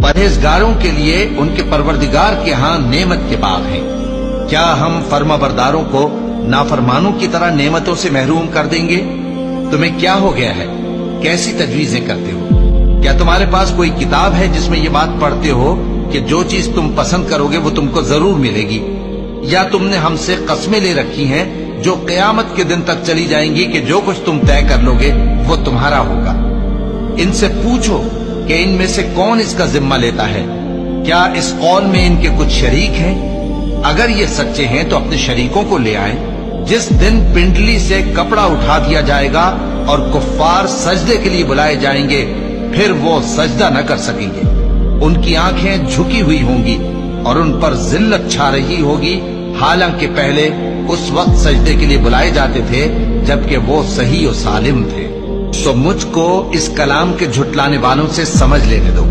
परहेजगारों के लिए उनके परवरदिगार के यहाँ नेमत के बाग हैं। क्या हम फर्माबरदारों को नाफरमानों की तरह नेमतों से महरूम कर देंगे? तुम्हें क्या हो गया है? कैसी तजवीजें करते हो? क्या तुम्हारे पास कोई किताब है जिसमें ये बात पढ़ते हो कि जो चीज तुम पसंद करोगे वो तुमको जरूर मिलेगी? या तुमने हमसे कस्में ले रखी हैं जो क़यामत के दिन तक चली जाएंगी कि जो कुछ तुम तय कर लोगे वो तुम्हारा होगा? इनसे पूछो कि इनमें से कौन इसका जिम्मा लेता है। क्या इस कौल में इनके कुछ शरीक हैं? अगर ये सच्चे हैं तो अपने शरीकों को ले आए। जिस दिन पिंडली से कपड़ा उठा दिया जाएगा और कुफ्फार सजदे के लिए बुलाए जाएंगे, फिर वो सजदा न कर सकेंगे। उनकी आंखें झुकी हुई होंगी और उन पर जिल्लत छा रही होगी, हालांकि पहले उस वक्त सजदे के लिए बुलाए जाते थे जबकि वो सही और सालिम थे। तो मुझको इस कलाम के झुटलाने वालों से समझ लेने दो।